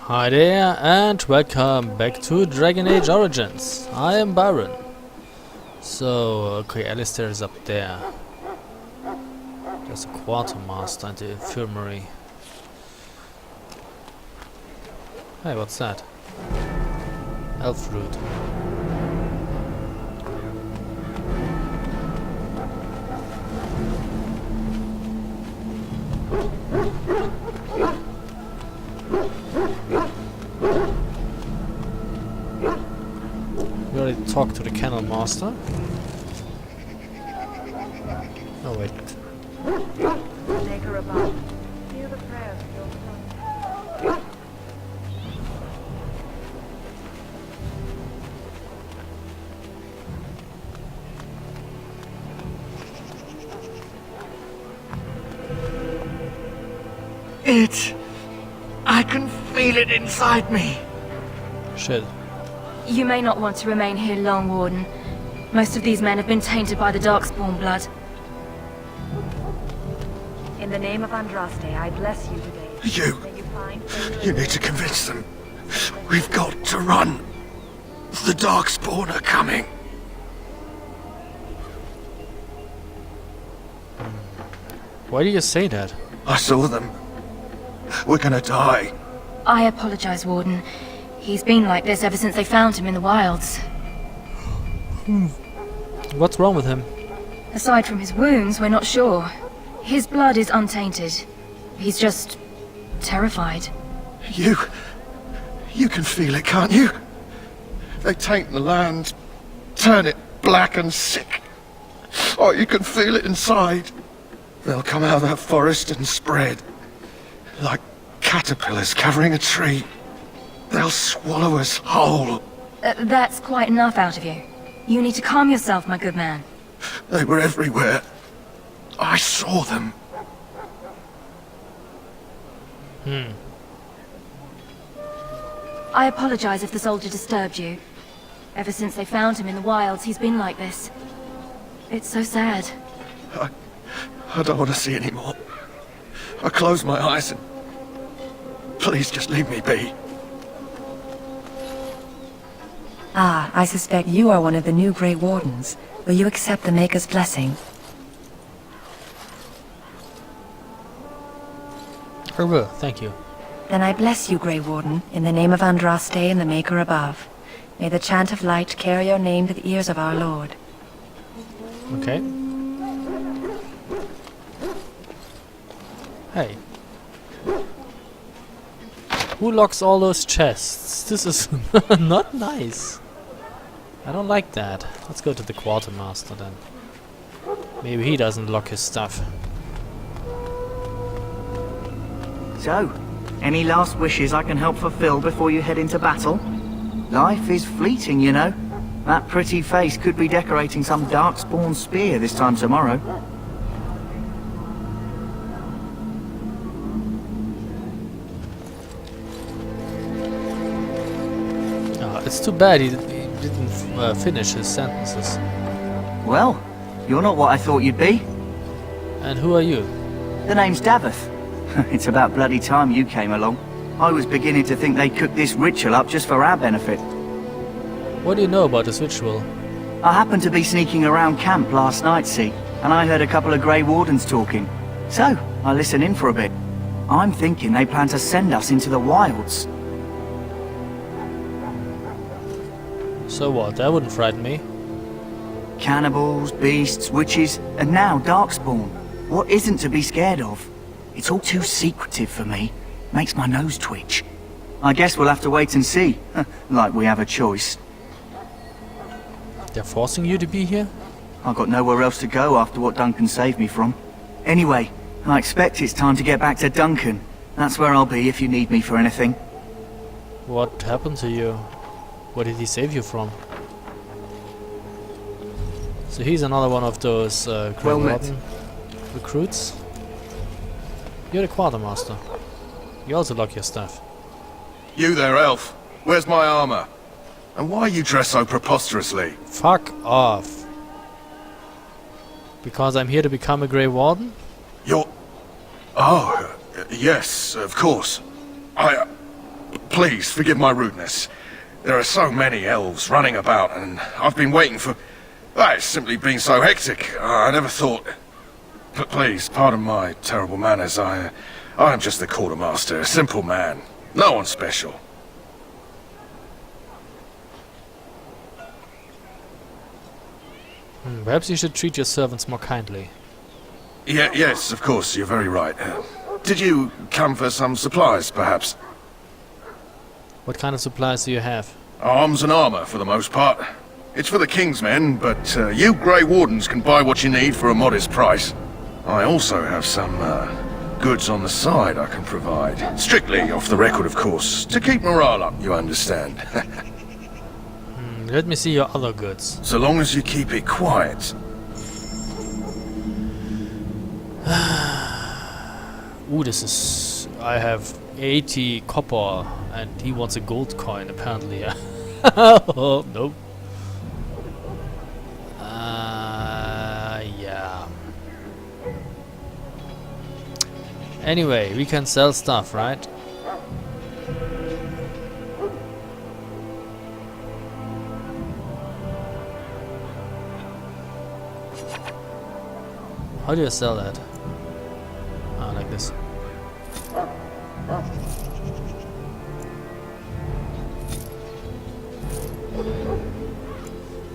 Hi there and welcome back to Dragon Age Origins. I am Byron. So, okay, Alistair is up there. There's a quartermaster in the infirmary. Hey, what's that? Elf root. We already talked to the kennel master. Oh wait. Make her above. Hear the prayers of your son. I can feel it inside me. Shit. You may not want to remain here long, Warden. Most of these men have been tainted by the Darkspawn blood. In the name of Andraste, I bless you today. May you find favor. You need to convince them. We've got to run. The Darkspawn are coming. Why do you say that? I saw them. We're gonna die. I apologize, Warden. He's been like this ever since they found him in the wilds. What's wrong with him? Aside from his wounds, we're not sure. His blood is untainted. He's just terrified. You can feel it, can't you? They taint the land, turn it black and sick. Oh, you can feel it inside. They'll come out of that forest and spread. Like caterpillars covering a tree. They'll swallow us whole. That's quite enough out of you. You need to calm yourself, my good man. They were everywhere. I saw them. I apologize if the soldier disturbed you. Ever since they found him in the wilds, he's been like this. It's so sad. I don't want to see anymore. I close my eyes and... Please just leave me be. Ah, I suspect you are one of the new Grey Wardens. Will you accept the Maker's blessing? I will, thank you. Then I bless you, Grey Warden, in the name of Andraste and the Maker above. May the chant of light carry your name to the ears of our Lord. Okay. Hey. Who locks all those chests? This is not nice. I don't like that. Let's go to the quartermaster then. Maybe he doesn't lock his stuff. So, any last wishes I can help fulfill before you head into battle? Life is fleeting, you know. That pretty face could be decorating some Darkspawn spear this time tomorrow. It's too bad he didn't finish his sentences. Well, you're not what I thought you'd be. And who are you? The name's Daveth. It's about bloody time you came along. I was beginning to think they cooked this ritual up just for our benefit. What do you know about this ritual? I happened to be sneaking around camp last night, see, and I heard a couple of Grey Wardens talking. So, I listened in for a bit. I'm thinking they plan to send us into the wilds. So what? That wouldn't frighten me. Cannibals, beasts, witches, and now Darkspawn. What isn't to be scared of? It's all too secretive for me. Makes my nose twitch. I guess we'll have to wait and see. Like we have a choice. They're forcing you to be here? I've got nowhere else to go after what Duncan saved me from. Anyway, I expect it's time to get back to Duncan. That's where I'll be if you need me for anything. What happened to you? What did he save you from? So he's another one of those Grey Warden recruits. You're the quartermaster. You also lock your stuff. You there, elf. Where's my armor? And why you dress so preposterously? Fuck off. Because I'm here to become a Grey Warden? You're... Oh, yes, of course. please forgive my rudeness. There are so many elves running about, and I've been waiting for... It's simply been so hectic. I never thought... But please, pardon my terrible manners. I am just the quartermaster, a simple man. No one special. Perhaps you should treat your servants more kindly. Yes, of course, you're very right. Did you come for some supplies, perhaps? What kind of supplies do you have? Arms and armor, for the most part. It's for the King's men, but you Grey Wardens can buy what you need for a modest price. I also have some goods on the side I can provide. Strictly off the record, of course, to keep morale up, you understand. Let me see your other goods. So long as you keep it quiet. Ooh, this is... I have 80 copper, and he wants a gold coin, apparently. Oh, nope. Yeah. Anyway, we can sell stuff, right? How do you sell that? Ah, like this.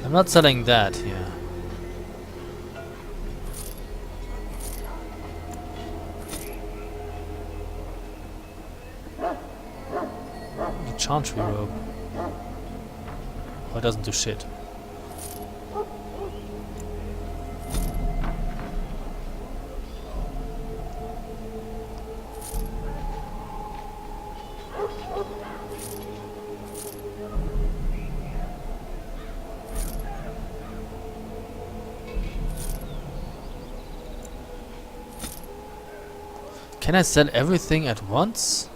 I'm not selling that here. The chantry robe. Oh, it doesn't do shit. Can I sell everything at once?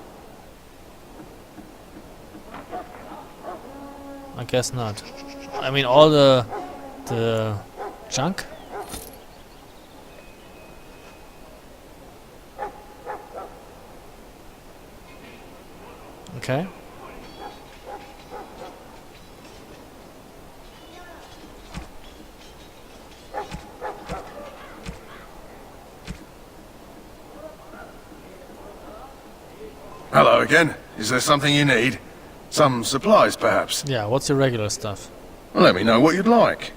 I guess not. I mean all the junk? Okay. Hello again. Is there something you need? Some supplies, perhaps? Yeah, what's your regular stuff? Well, let me know what you'd like.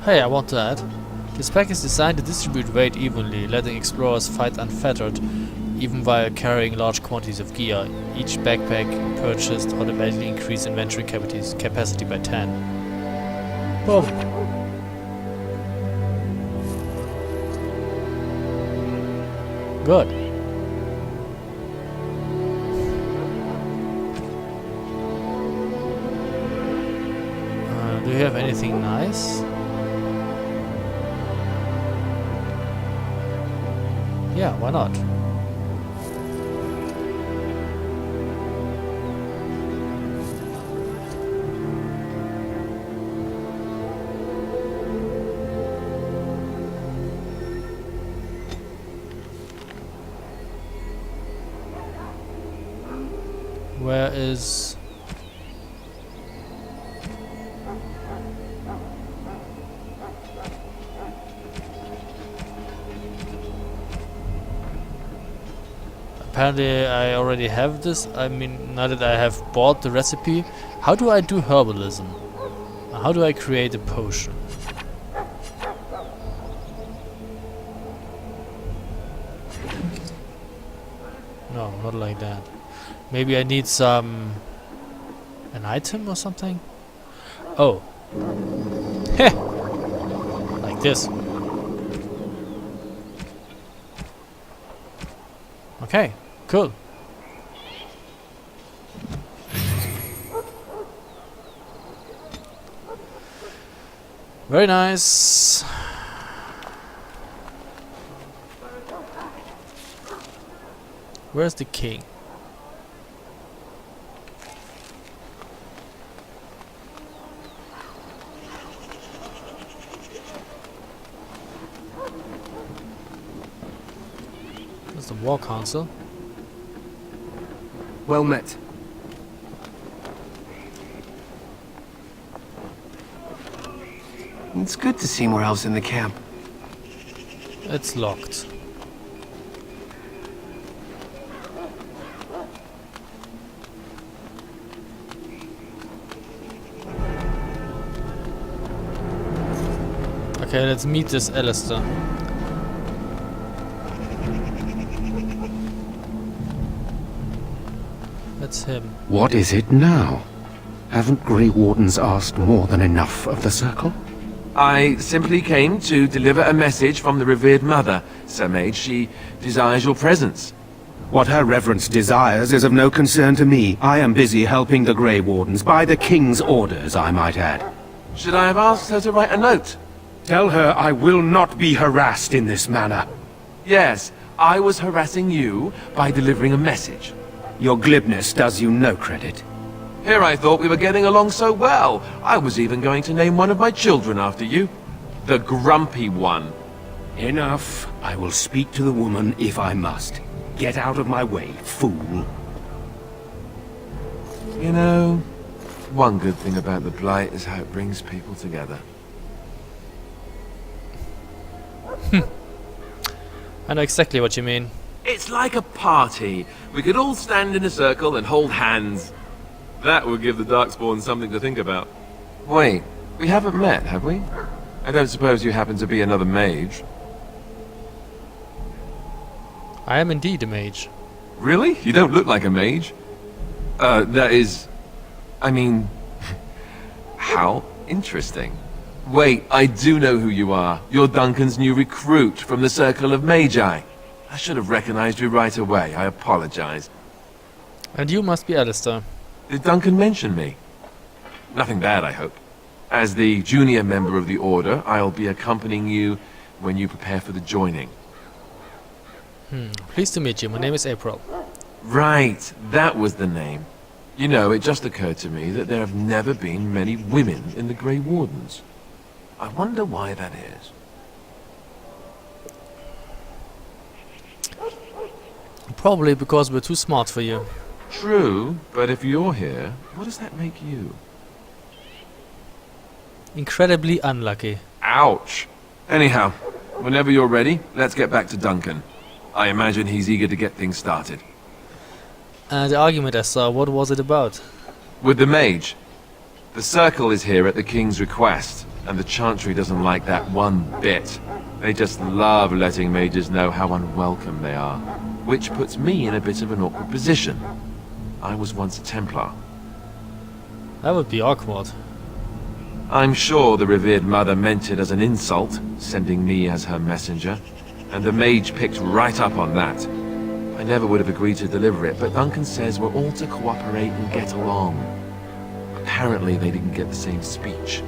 Hey, I want that. This pack is designed to distribute weight evenly, letting explorers fight unfettered, even while carrying large quantities of gear. Each backpack purchased automatically increases inventory capacity by 10. Boom. Good. Do you have anything nice? Yeah, why not? Where is... Apparently I already have this. I mean, now that I have bought the recipe, how do I do herbalism? How do I create a potion? No, not like that. Maybe I need some... an item or something? Oh. Heh! Like this. Okay, cool. Very nice. Where's the king? There's the war council. Well met. It's good to see more elves in the camp. It's locked. Okay, let's meet this Alistair. That's him. What is it now? Haven't Grey Wardens asked more than enough of the Circle? I simply came to deliver a message from the revered mother, Sir Mage. She desires your presence. What her reverence desires is of no concern to me. I am busy helping the Grey Wardens, by the King's orders, I might add. Should I have asked her to write a note? Tell her I will not be harassed in this manner. Yes, I was harassing you by delivering a message. Your glibness does you no credit. Here I thought we were getting along so well. I was even going to name one of my children after you. The Grumpy One. Enough. I will speak to the woman if I must. Get out of my way, fool. You know, one good thing about the Blight is how it brings people together. I know exactly what you mean. It's like a party. We could all stand in a circle and hold hands. That would give the Darkspawn something to think about. Wait, we haven't met, have we? I don't suppose you happen to be another mage. I am indeed a mage. Really? You don't look like a mage. That is... I mean... how interesting. Wait, I do know who you are. You're Duncan's new recruit from the Circle of Magi. I should have recognized you right away. I apologize. And you must be Alistair. Did Duncan mention me? Nothing bad, I hope. As the junior member of the Order, I'll be accompanying you when you prepare for the joining. Pleased to meet you. My name is April. Right, that was the name. You know, it just occurred to me that there have never been many women in the Grey Wardens. I wonder why that is. Probably because we're too smart for you. True, but if you're here, what does that make you? Incredibly unlucky. Ouch. Anyhow, whenever you're ready, let's get back to Duncan. I imagine he's eager to get things started. The argument, Esther, what was it about? With the mage. The Circle is here at the King's request, and the Chantry doesn't like that one bit. They just love letting mages know how unwelcome they are, which puts me in a bit of an awkward position. I was once a Templar. That would be awkward. I'm sure the revered mother meant it as an insult, sending me as her messenger, and the mage picked right up on that. I never would have agreed to deliver it, but Duncan says we're all to cooperate and get along. Apparently they didn't get the same speech.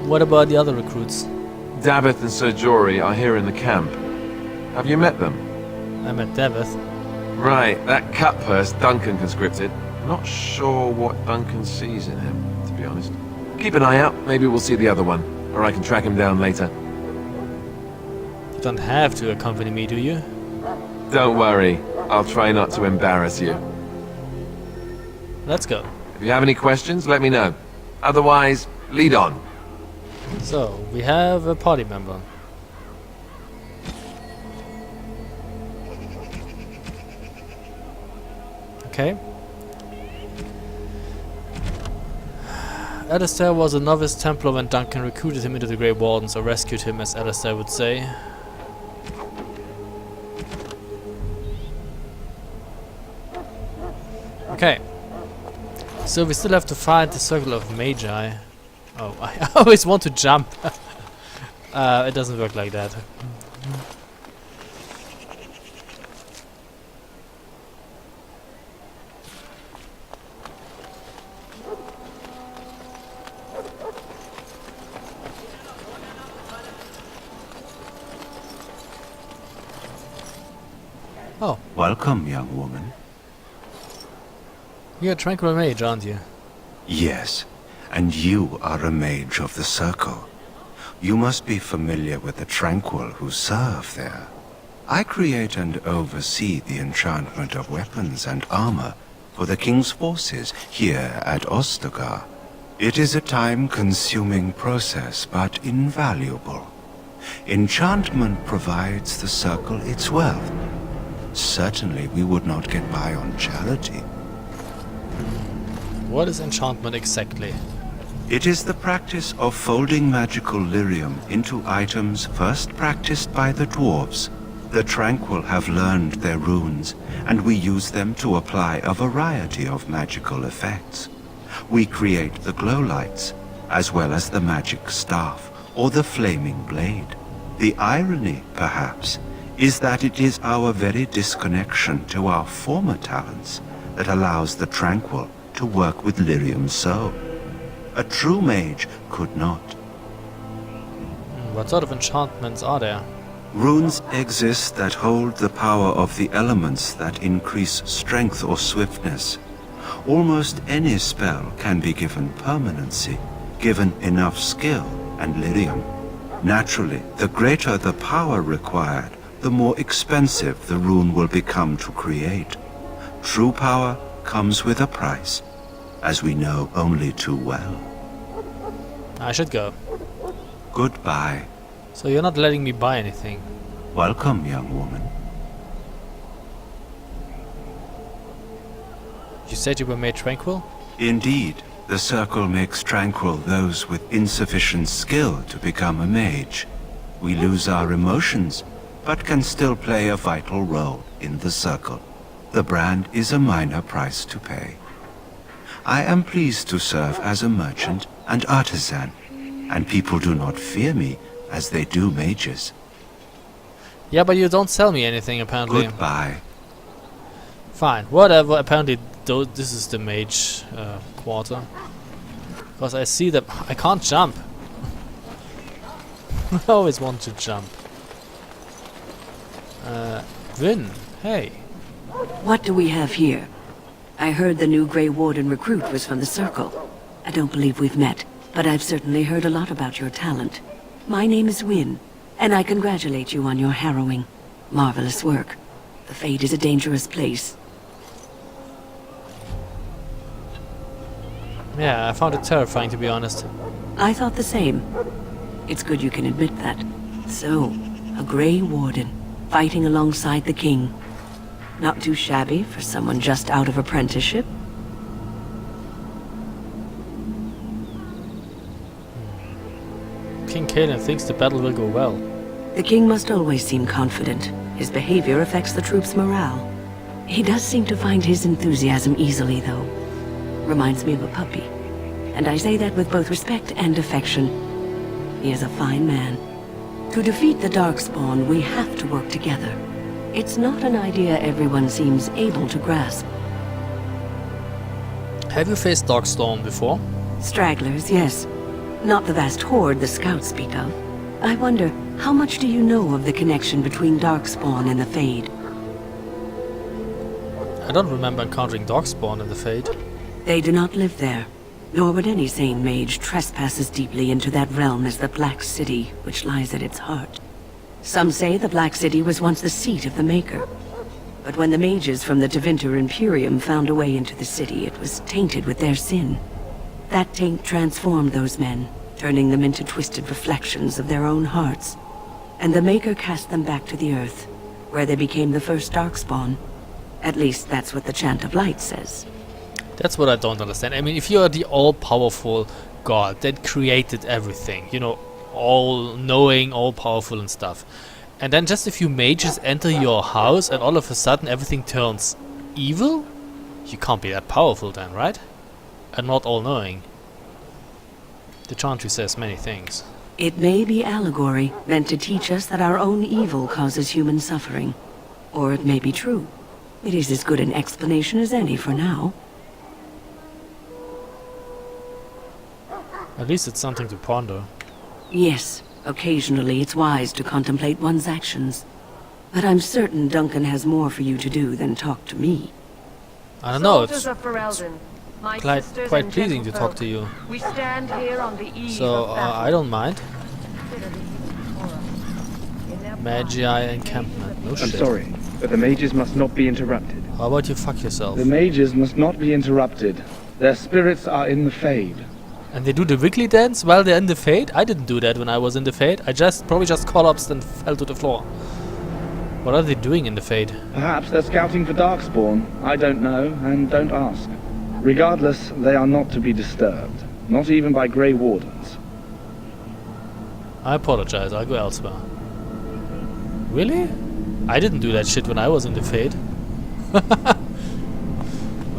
What about the other recruits? Davith and Sir Jory are here in the camp. Have you met them? I met Davith. Right, that cut purse Duncan conscripted. Not sure what Duncan sees in him, to be honest. Keep an eye out, maybe we'll see the other one, or I can track him down later. You don't have to accompany me, do you? Don't worry, I'll try not to embarrass you. Let's go. If you have any questions, let me know. Otherwise, lead on. So, we have a party member. Okay. Alistair was a novice Templar when Duncan recruited him into the Grey Wardens, or rescued him, as Alistair would say. Okay. So we still have to find the Circle of Magi. Oh, I always want to jump. It doesn't work like that. Oh, Welcome, young woman. you're a tranquil mage, aren't you? Yes, and you are a mage of the Circle. You must be familiar with the Tranquil who serve there. I create and oversee the enchantment of weapons and armor for the King's forces here at Ostagar. It is a time-consuming process, but invaluable. Enchantment provides the Circle its wealth. Certainly we would not get by on charity. What is enchantment exactly? It is the practice of folding magical lyrium into items first practiced by the dwarves. The Tranquil have learned their runes, and we use them to apply a variety of magical effects. We create the glow lights, as well as the magic staff, or the flaming blade. The irony, perhaps, is that it is our very disconnection to our former talents that allows the Tranquil to work with lyrium so. A true mage could not. What sort of enchantments are there? Runes exist that hold the power of the elements that increase strength or swiftness. Almost any spell can be given permanency, given enough skill and lyrium. Naturally, the greater the power required, the more expensive the rune will become to create. True power comes with a price, as we know only too well. I should go. Goodbye. So you're not letting me buy anything. Welcome, young woman. You said you were made tranquil? Indeed, the Circle makes tranquil those with insufficient skill to become a mage. We lose our emotions, but can still play a vital role in the Circle. The brand is a minor price to pay. I am pleased to serve as a merchant and artisan, and people do not fear me as they do mages. Yeah, but you don't sell me anything, apparently. Goodbye. Fine, whatever. Apparently, this is the mage quarter. Because I see that I can't jump. I always want to jump. Vin, hey. What do we have here? I heard the new Grey Warden recruit was from the Circle. I don't believe we've met, but I've certainly heard a lot about your talent. My name is Wynne, and I congratulate you on your harrowing, marvelous work. The Fade is a dangerous place. Yeah, I found it terrifying, to be honest. I thought the same. It's good you can admit that. So, a Grey Warden, fighting alongside the King. Not too shabby for someone just out of apprenticeship. King Kaelin thinks the battle will go well. The King must always seem confident. His behavior affects the troops' morale. He does seem to find his enthusiasm easily, though. Reminds me of a puppy. And I say that with both respect and affection. He is a fine man. To defeat the Darkspawn, we have to work together. It's not an idea everyone seems able to grasp. Have you faced Darkstorm before? Stragglers, yes. Not the vast horde the scouts speak of. I wonder, how much do you know of the connection between Darkspawn and the Fade? I don't remember encountering Darkspawn in the Fade. They do not live there, nor would any sane mage trespass as deeply into that realm as the Black City, which lies at its heart. Some say the Black City was once the seat of the Maker. But when the mages from the Tevinter Imperium found a way into the city, it was tainted with their sin. That taint transformed those men, turning them into twisted reflections of their own hearts. And the Maker cast them back to the Earth, where they became the first Darkspawn. At least that's what the Chant of Light says. That's what I don't understand. I mean, if you're the all-powerful god that created everything, you know, all-knowing, all-powerful and stuff, and then just a few mages enter your house and all of a sudden everything turns evil? You can't be that powerful then, right? And not all-knowing. The Chantry says many things. It may be allegory, meant to teach us that our own evil causes human suffering. Or it may be true. It is as good an explanation as any for now. At least it's something to ponder. Yes, occasionally it's wise to contemplate one's actions. But I'm certain Duncan has more for you to do than talk to me. I don't know, it's Soldiers of Ferelden, my quite sisters and pleasing to talk to you. gentlefolk, we stand here on the eve So, of battle. I don't mind. Consider the eve before us. In their Magi pride, encampment, no the shit. I'm sorry, but the mages must not be interrupted. How about you fuck yourself? The mages must not be interrupted. Their spirits are in the Fade. And they do the wiggly dance while they're in the Fade? I didn't do that when I was in the Fade. I probably just collapsed and fell to the floor. What are they doing in the Fade? Perhaps they're scouting for Darkspawn. I don't know, and don't ask. Regardless, they are not to be disturbed. Not even by Grey Wardens. I apologize, I'll go elsewhere. Really? I didn't do that shit when I was in the Fade.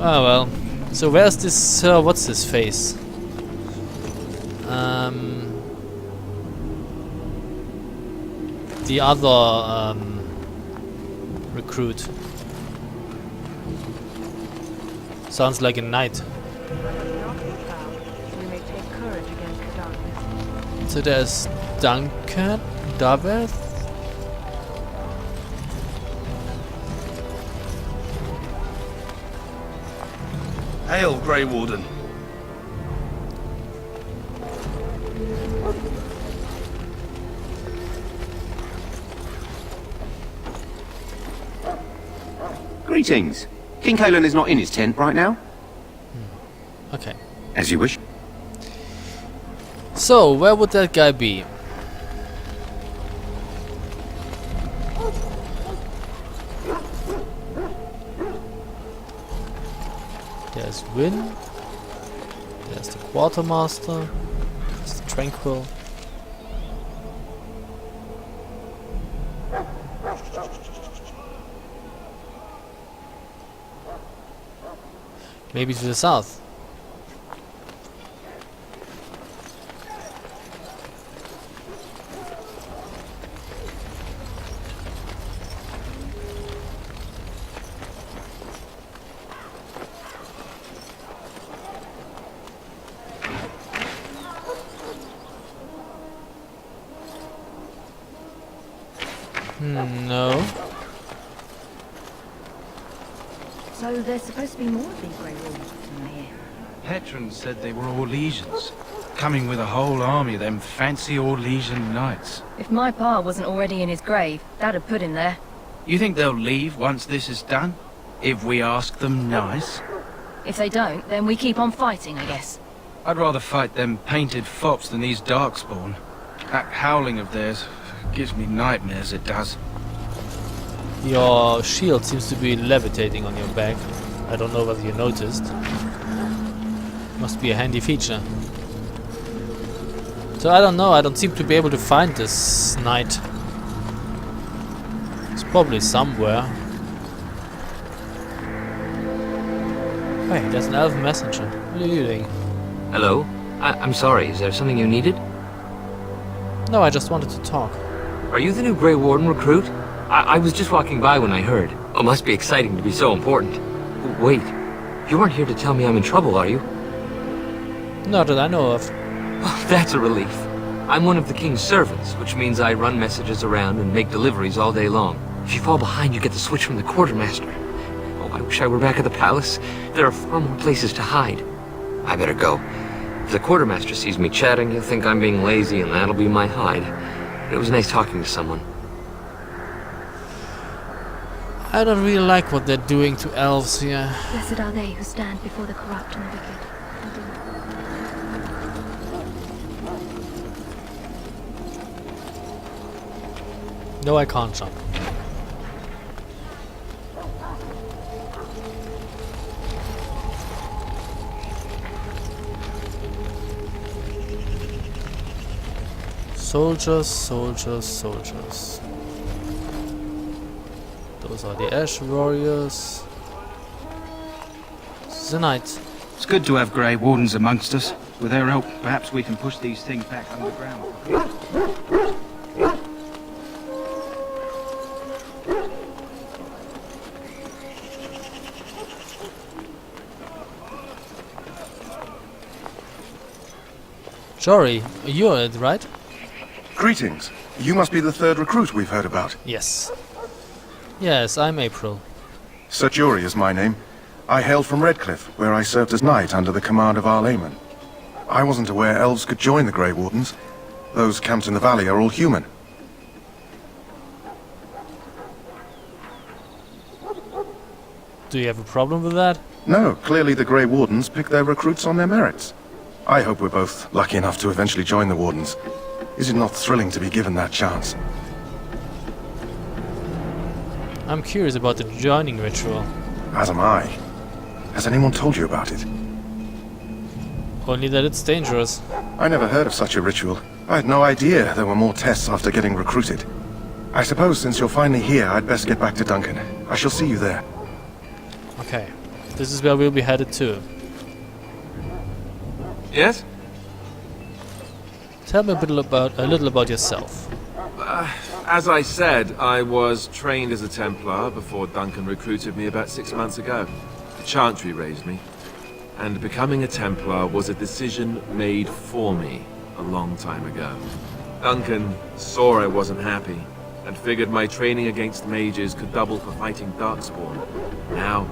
Oh well. So where's this, what's his face? The other, recruit. Sounds like a knight. We may take courage against the darkness. So there's Duncan, Daveth. Hail, Grey Warden. Greetings. King Kalen is not in his tent right now. Okay. As you wish. So, where would that guy be? There's Wynn. There's the Quartermaster. There's the Tranquil. Maybe to the south. No. So there's supposed to be more of these Grey Wardens than here. Petron said they were Orlesians, coming with a whole army of them fancy Orlesian knights. If my pa wasn't already in his grave, that'd put him there. You think they'll leave once this is done? If we ask them nice? If they don't, then we keep on fighting, I guess. I'd rather fight them painted fops than these Darkspawn. That howling of theirs gives me nightmares, it does. Your shield seems to be levitating on your back. I don't know whether you noticed. Must be a handy feature. So I don't know, I don't seem to be able to find this knight. It's probably somewhere. Hey, there's an elven messenger. What are you doing? Hello? I'm sorry, is there something you needed? No, I just wanted to talk. Are you the new Grey Warden recruit? I was just walking by when I heard. Oh, must be exciting to be so important. Wait, you aren't here to tell me I'm in trouble, are you? Not that I know of. Oh, that's a relief. I'm one of the king's servants, which means I run messages around and make deliveries all day long. If you fall behind, you get the switch from the quartermaster. Oh, I wish I were back at the palace. There are far more places to hide. I better go. If the quartermaster sees me chatting, he'll think I'm being lazy, and that'll be my hide. But it was nice talking to someone. I don't really like what they're doing to elves here. Blessed are they who stand before the corrupt and the wicked. No, I can't jump. Soldiers, soldiers, soldiers. Those are the Ash Warriors. This is a knight. It's good to have Grey Wardens amongst us. With their help, perhaps we can push these things back underground. Jory, you're it, right? Greetings. You must be the third recruit we've heard about. Yes. Yes, I'm April. Sir Jury is my name. I hail from Redcliffe, where I served as knight under the command of Arl Eamon. I wasn't aware elves could join the Grey Wardens. Those camped in the valley are all human. Do you have a problem with that? No, clearly the Grey Wardens pick their recruits on their merits. I hope we're both lucky enough to eventually join the Wardens. Is it not thrilling to be given that chance? I'm curious about the joining ritual. As am I. Has anyone told you about it? Only that it's dangerous. I never heard of such a ritual. I had no idea there were more tests after getting recruited. I suppose since you're finally here, I'd best get back to Duncan. I shall see you there. Okay. This is where we'll be headed to. Yes? Tell me a little about yourself. As I said, I was trained as a Templar before Duncan recruited me about 6 months ago. The Chantry raised me. And becoming a Templar was a decision made for me a long time ago. Duncan saw I wasn't happy, and figured my training against mages could double for fighting Darkspawn. Now,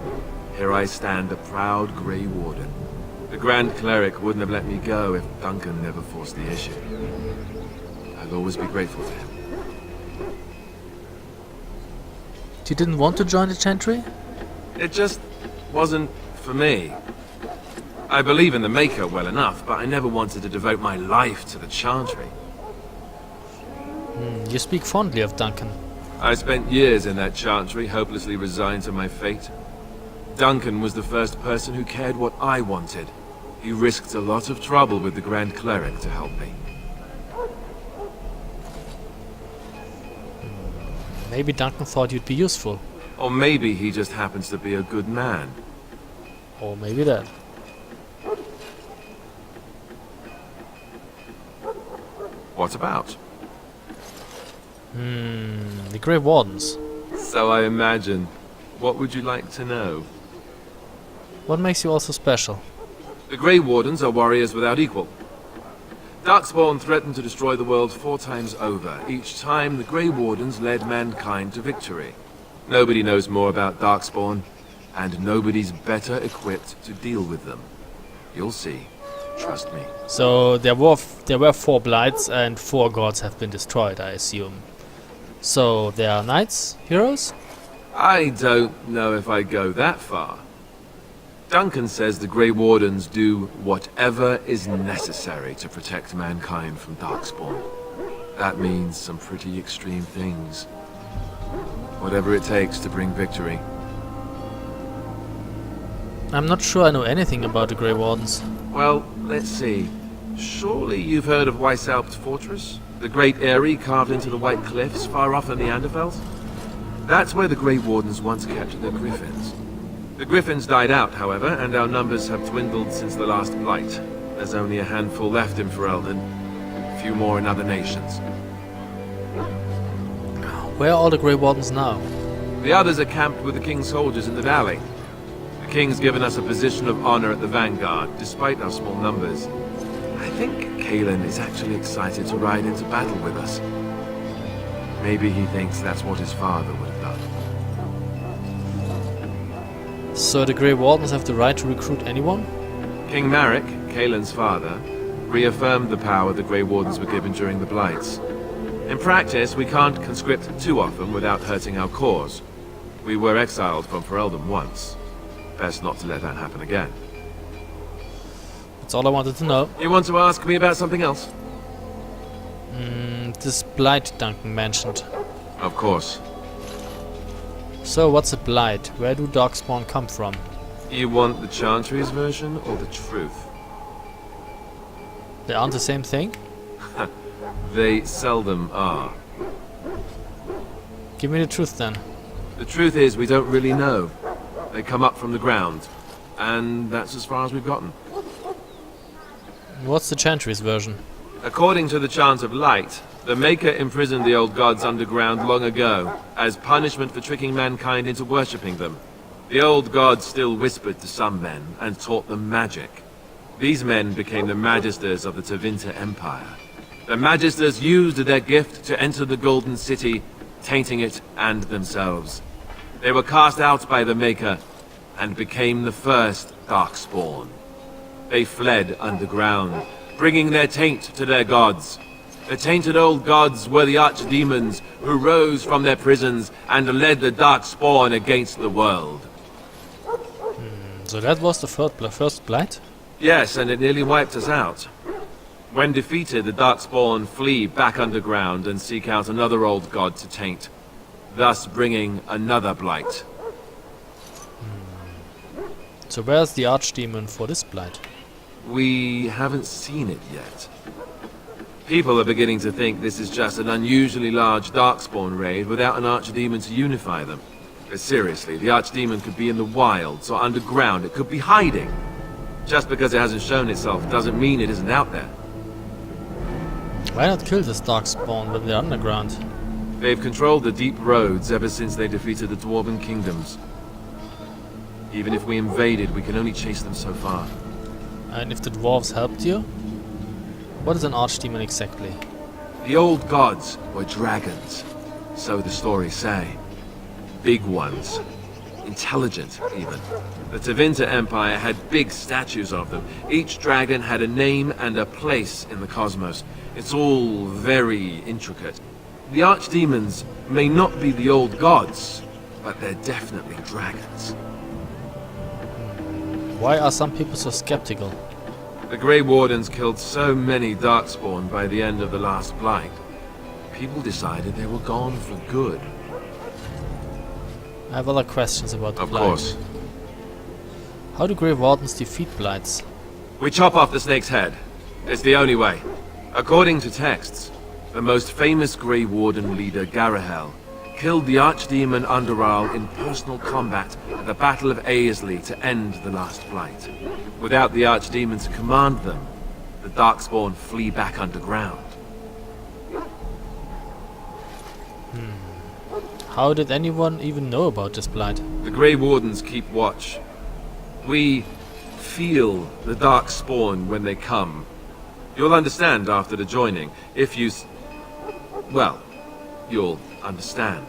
here I stand, a proud Grey Warden. The Grand Cleric wouldn't have let me go if Duncan never forced the issue. I'll always be grateful to him. You didn't want to join the Chantry? It just wasn't for me. I believe in the Maker well enough, but I never wanted to devote my life to the Chantry. You speak fondly of Duncan. I spent years in that Chantry, hopelessly resigned to my fate. Duncan was the first person who cared what I wanted. He risked a lot of trouble with the Grand Cleric to help me. Maybe Duncan thought you'd be useful. Or maybe he just happens to be a good man. Or maybe that. What about? The Grey Wardens. So I imagine. What would you like to know? What makes you all so special? The Grey Wardens are warriors without equal. Darkspawn threatened to destroy the world 4 times over. Each time, the Grey Wardens led mankind to victory. Nobody knows more about Darkspawn, and nobody's better equipped to deal with them. You'll see. Trust me. So there were 4 blights and 4 gods have been destroyed, I assume. So they are knights, heroes? I don't know if I go that far. Duncan says the Grey Wardens do whatever is necessary to protect mankind from Darkspawn. That means some pretty extreme things. Whatever it takes to bring victory. I'm not sure I know anything about the Grey Wardens. Well, let's see. Surely you've heard of Weishaupt Fortress? The great eyrie carved into the White Cliffs far off in the Anderveld? That's where the Grey Wardens once kept their griffins. The griffins died out, however, and our numbers have dwindled since the last blight. There's only a handful left in Ferelden, a few more in other nations. Where are all the Grey Wardens now? The others are camped with the King's soldiers in the valley. The King's given us a position of honor at the vanguard, despite our small numbers. I think Kalen is actually excited to ride into battle with us. Maybe he thinks that's what his father would have done. So the Grey Wardens have the right to recruit anyone? King Marek, Kalen's father, reaffirmed the power the Grey Wardens were given during the Blights. In practice, we can't conscript too often without hurting our cause. We were exiled from Ferelden once. Best not to let that happen again. That's all I wanted to know. You want to ask me about something else? This blight Duncan mentioned. Of course. So what's a blight? Where do Darkspawn come from? You want the Chantry's version or the truth? They aren't the same thing? They seldom are. Give me the truth then. The truth is we don't really know. They come up from the ground. And that's as far as we've gotten. What's the Chantry's version? According to the Chant of Light, the Maker imprisoned the old gods underground long ago, as punishment for tricking mankind into worshipping them. The old gods still whispered to some men, and taught them magic. These men became the Magisters of the Tevinter Empire. The Magisters used their gift to enter the Golden City, tainting it and themselves. They were cast out by the Maker, and became the first Darkspawn. They fled underground, bringing their taint to their gods. The tainted old gods were the archdemons who rose from their prisons and led the Darkspawn against the world. So that was the first blight? Yes, and it nearly wiped us out. When defeated, the Darkspawn flee back underground and seek out another old god to taint, thus bringing another blight. So where's the archdemon for this blight? We haven't seen it yet. People are beginning to think this is just an unusually large Darkspawn raid without an archdemon to unify them. But seriously, the archdemon could be in the wilds or underground. It could be hiding. Just because it hasn't shown itself doesn't mean it isn't out there. Why not kill this Darkspawn when they're underground? They've controlled the deep roads ever since they defeated the Dwarven kingdoms. Even if we invaded, we can only chase them so far. And if the dwarves helped you? What is an archdemon exactly? The old gods were dragons, so the stories say. Big ones. Intelligent, even. The Tevinter Empire had big statues of them. Each dragon had a name and a place in the cosmos. It's all very intricate. The archdemons may not be the old gods, but they're definitely dragons. Why are some people so skeptical? The Grey Wardens killed so many Darkspawn by the end of the last Blight. People decided they were gone for good. I have other questions about the blight. Of course. How do Grey Wardens defeat blights? We chop off the snake's head. It's the only way. According to texts, the most famous Grey Warden leader, Garahel, killed the archdemon Underal in personal combat at the Battle of Aesley to end the last Blight. Without the archdemon to command them, the Darkspawn flee back underground. How did anyone even know about this blight? The Grey Wardens keep watch. We feel the Darkspawn when they come. You'll understand after the joining, if you well, you'll understand.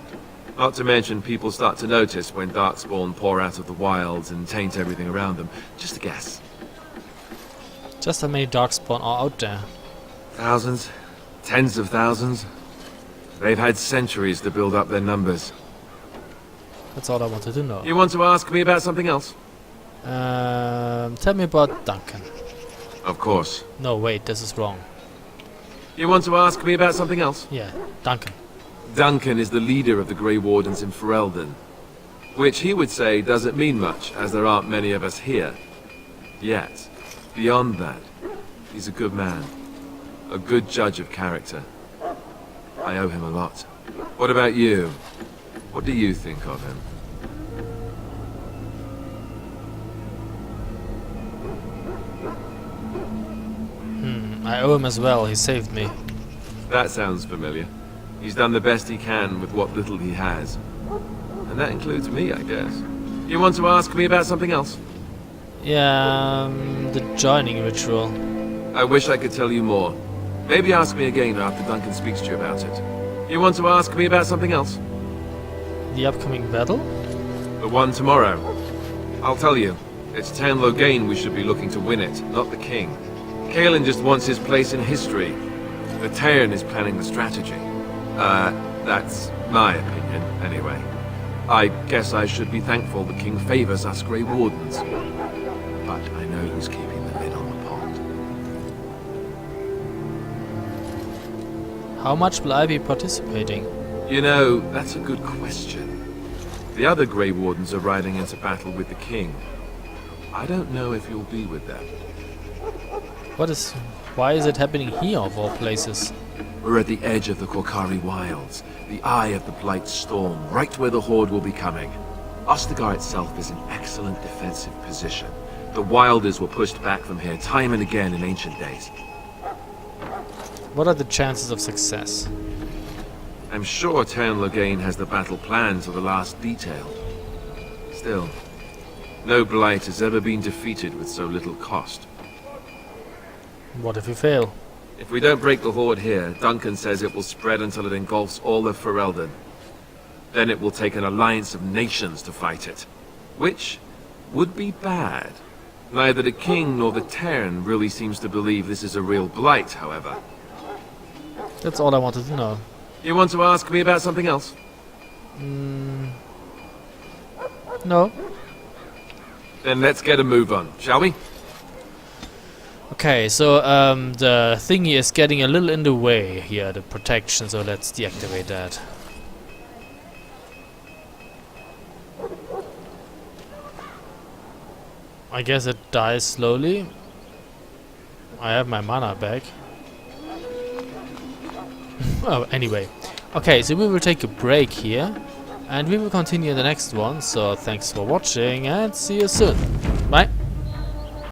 Not to mention people start to notice when Darkspawn pour out of the wilds and taint everything around them. Just a guess. Just how many Darkspawn are out there? Thousands? Tens of thousands? They've had centuries to build up their numbers. That's all I wanted to know. You want to ask me about something else? Tell me about Duncan. Of course. No, wait, this is wrong. You want to ask me about something else? Yeah, Duncan. Duncan is the leader of the Grey Wardens in Ferelden. Which he would say doesn't mean much, as there aren't many of us here. Yet, beyond that, he's a good man. A good judge of character. I owe him a lot. What about you? What do you think of him? I owe him as well, he saved me. That sounds familiar. He's done the best he can with what little he has. And that includes me, I guess. You want to ask me about something else? Yeah, the joining ritual. I wish I could tell you more. Maybe ask me again after Duncan speaks to you about it. You want to ask me about something else? The upcoming battle? The one tomorrow. I'll tell you. It's Tan Loghain we should be looking to win it, not the king. Kaelin just wants his place in history. The Tairn is planning the strategy. That's my opinion, anyway. I guess I should be thankful the king favors us Grey Wardens. But I know who's keeping the lid on the pot. How much will I be participating? You know, that's a good question. The other Grey Wardens are riding into battle with the king. I don't know if you'll be with them. Why is it happening here of all places? We're at the edge of the Korkari Wilds, the eye of the Blight Storm, right where the Horde will be coming. Ostagar itself is an excellent defensive position. The Wilders were pushed back from here time and again in ancient days. What are the chances of success? I'm sure Tan Loghain has the battle planned to the last detail. Still, no Blight has ever been defeated with so little cost. What if we fail? If we don't break the Horde here, Duncan says it will spread until it engulfs all of Ferelden. Then it will take an alliance of nations to fight it. Which would be bad. Neither the king nor the Terran really seems to believe this is a real blight, however. That's all I wanted to know. You want to ask me about something else? No. Then let's get a move on, shall we? Okay, so the thingy is getting a little in the way here, the protection, so let's deactivate that. I guess it dies slowly. I have my mana back. Oh, anyway. Okay, so we will take a break here. And we will continue in the next one. So thanks for watching and see you soon.